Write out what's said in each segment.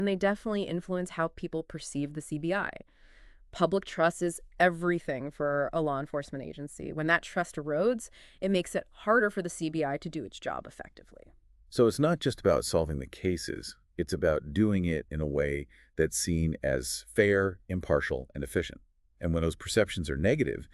And they definitely influence how people perceive the CBI. Public trust is everything for a law enforcement agency. When that trust erodes, it makes it harder for the CBI to do its job effectively. So it's not just about solving the cases. It's about doing it in a way that's seen as fair, impartial, and efficient. And when those perceptions are negative,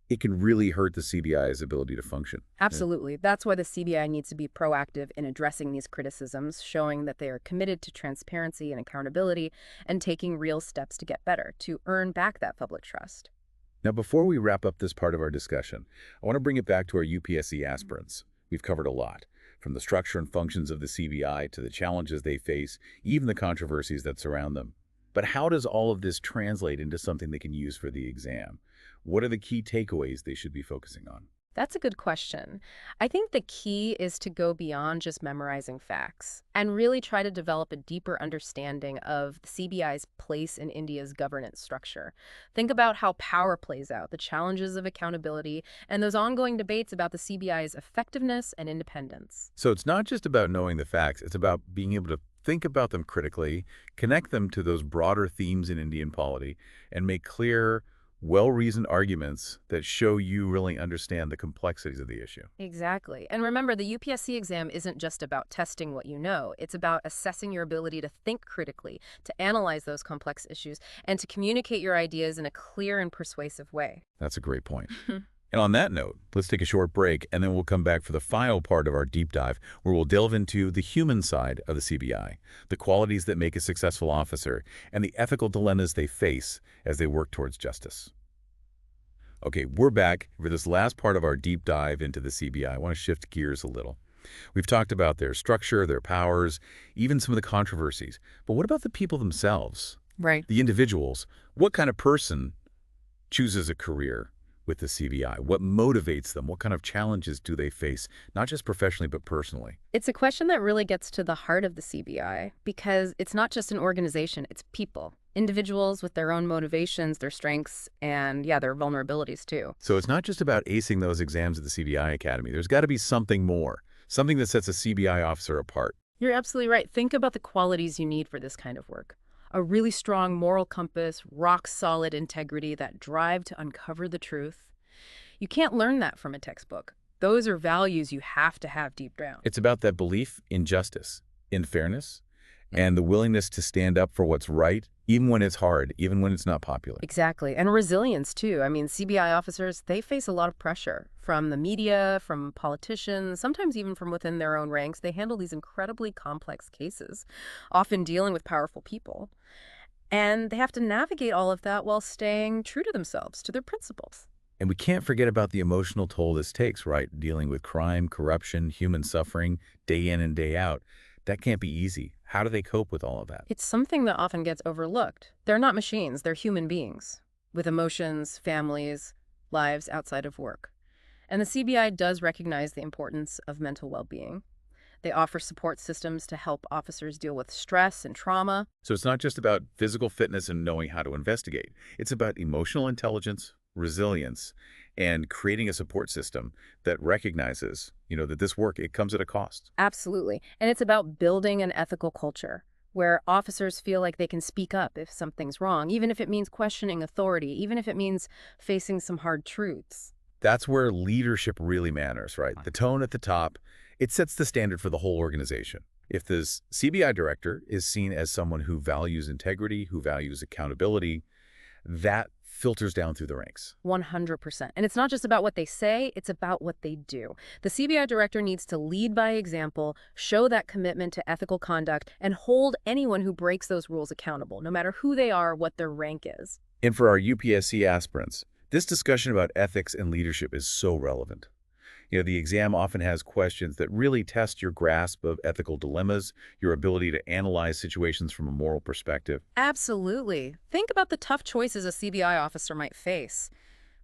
it can really hurt the CBI's ability to function. Yeah. Absolutely. That's why the CBI needs to be proactive in addressing these criticisms, showing that they are committed to transparency and accountability, and taking real steps to get better, to earn back that public trust. Now, before we wrap up this part of our discussion, I want to bring it back to our UPSC aspirants. We've covered a lot, from the structure and functions of the CBI to the challenges they face, even the controversies that surround them. But how does all of this translate into something they can use for the exam? What are the key takeaways they should be focusing on? That's a good question. I think the key is to go beyond just memorizing facts and really try to develop a deeper understanding of the CBI's place in India's governance structure. Think about how power plays out, the challenges of accountability, and those ongoing debates about the CBI's effectiveness and independence. So it's not just about knowing the facts, it's about being able to think about them critically, connect them to those broader themes in Indian polity, and make clear, well-reasoned arguments that show you really understand the complexities of the issue. Exactly. And remember, the UPSC exam isn't just about testing what you know. It's about assessing your ability to think critically, to analyze those complex issues, and to communicate your ideas in a clear and persuasive way. That's a great point. And on that note, let's take a short break, and then we'll come back for the final part of our deep dive, where we'll delve into the human side of the CBI, the qualities that make a successful officer, and the ethical dilemmas they face as they work towards justice. Okay, we're back for this last part of our deep dive into the CBI. I want to shift gears a little. We've talked about their structure, their powers, even some of the controversies. But what about the people themselves, Right. the individuals? What kind of person chooses a career with the CBI? What motivates them? What kind of challenges do they face, not just professionally, but personally? It's a question that really gets to the heart of the CBI because it's not just an organization, it's people. Individuals with their own motivations, their strengths, and yeah, their vulnerabilities too. So it's not just about acing those exams at the CBI Academy. There's got to be something more, something that sets a CBI officer apart. You're absolutely right. Think about the qualities you need for this kind of work. A really strong moral compass, rock-solid integrity, that drive to uncover the truth. You can't learn that from a textbook. Those are values you have to have deep down. It's about that belief in justice, in fairness, and the willingness to stand up for what's right, even when it's hard, even when it's not popular. Exactly. And resilience, too. I mean, CBI officers, they face a lot of pressure from the media, from politicians, sometimes even from within their own ranks. They handle these incredibly complex cases, often dealing with powerful people. And they have to navigate all of that while staying true to themselves, to their principles. And we can't forget about the emotional toll this takes, right? Dealing with crime, corruption, human suffering, day in and day out. That can't be easy. How do they cope with all of that? It's something that often gets overlooked. They're not machines, they're human beings with emotions, families, lives outside of work. And the CBI does recognize the importance of mental well-being. They offer support systems to help officers deal with stress and trauma. So it's not just about physical fitness and knowing how to investigate. It's about emotional intelligence, resilience, and creating a support system that recognizes, that this work, it comes at a cost. Absolutely. And it's about building an ethical culture where officers feel like they can speak up if something's wrong, even if it means questioning authority, even if it means facing some hard truths. That's where leadership really matters, right? The tone at the top, it sets the standard for the whole organization. If this CBI director is seen as someone who values integrity, who values accountability, that filters down through the ranks. 100%. And it's not just about what they say, it's about what they do. The CBI director needs to lead by example, show that commitment to ethical conduct, and hold anyone who breaks those rules accountable, no matter who they are, what their rank is. And for our UPSC aspirants, this discussion about ethics and leadership is so relevant. The exam often has questions that really test your grasp of ethical dilemmas, your ability to analyze situations from a moral perspective. Absolutely. Think about the tough choices a CBI officer might face.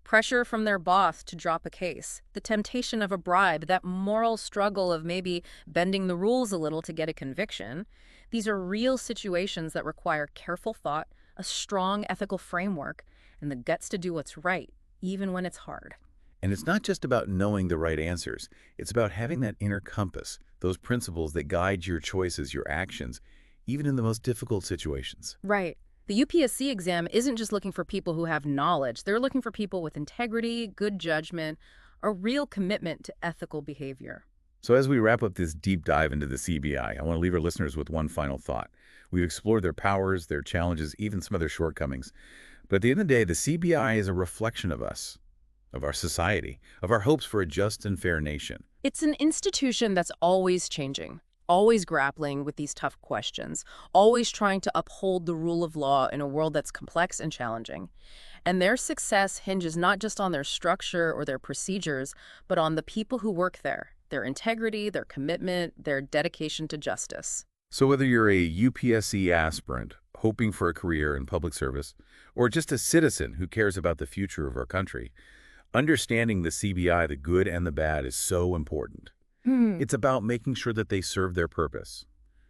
Pressure from their boss to drop a case, the temptation of a bribe, that moral struggle of maybe bending the rules a little to get a conviction. These are real situations that require careful thought, a strong ethical framework, and the guts to do what's right, even when it's hard. And it's not just about knowing the right answers. It's about having that inner compass, those principles that guide your choices, your actions, even in the most difficult situations. Right. The UPSC exam isn't just looking for people who have knowledge. They're looking for people with integrity, good judgment, a real commitment to ethical behavior. So as we wrap up this deep dive into the CBI, I want to leave our listeners with one final thought. We've explored their powers, their challenges, even some of their shortcomings. But at the end of the day, the CBI is a reflection of us, of our society, of our hopes for a just and fair nation. It's an institution that's always changing, always grappling with these tough questions, always trying to uphold the rule of law in a world that's complex and challenging. And their success hinges not just on their structure or their procedures, but on the people who work there, their integrity, their commitment, their dedication to justice. So whether you're a UPSC aspirant hoping for a career in public service, or just a citizen who cares about the future of our country, understanding the CBI, the good and the bad, is so important. It's about making sure that they serve their purpose,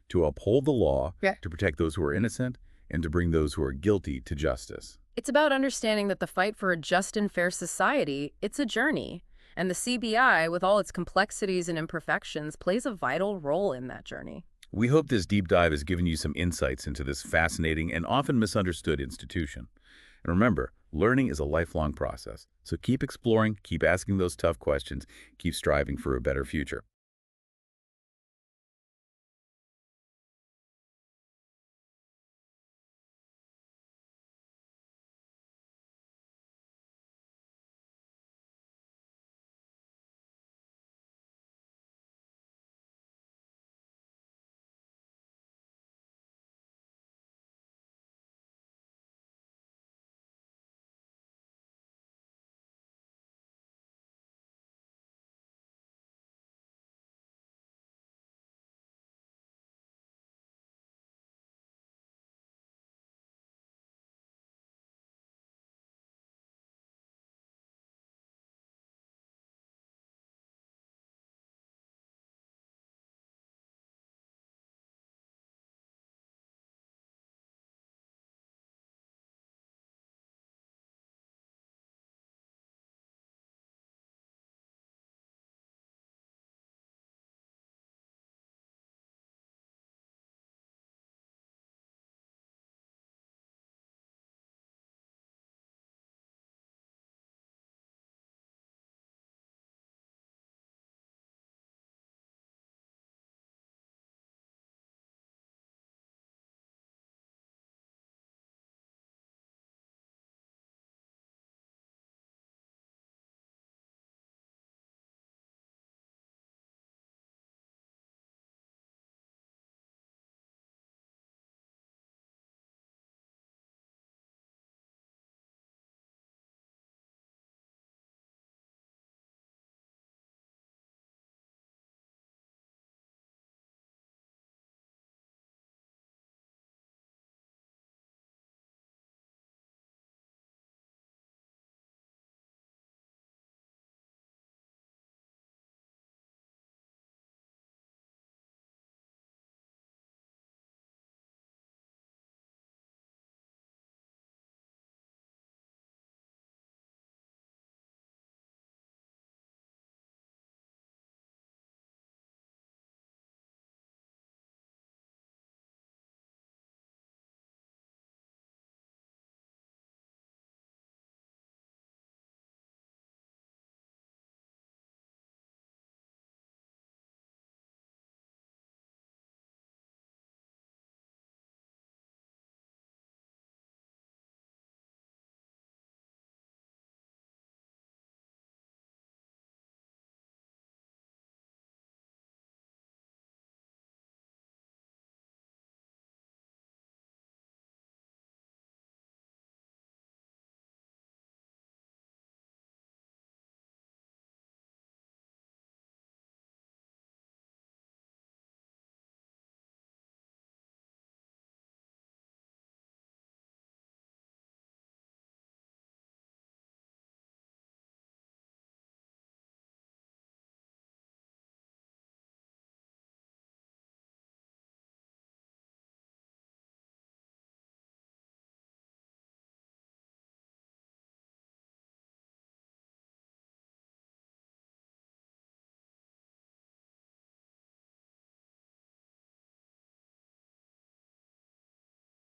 to uphold the law, Yeah. to protect those who are innocent, and to bring those who are guilty to justice. It's about understanding that the fight for a just and fair society, it's a journey. And the CBI, with all its complexities and imperfections, plays a vital role in that journey. We hope this deep dive has given you some insights into this fascinating and often misunderstood institution. And remember, learning is a lifelong process. So keep exploring, keep asking those tough questions, keep striving for a better future.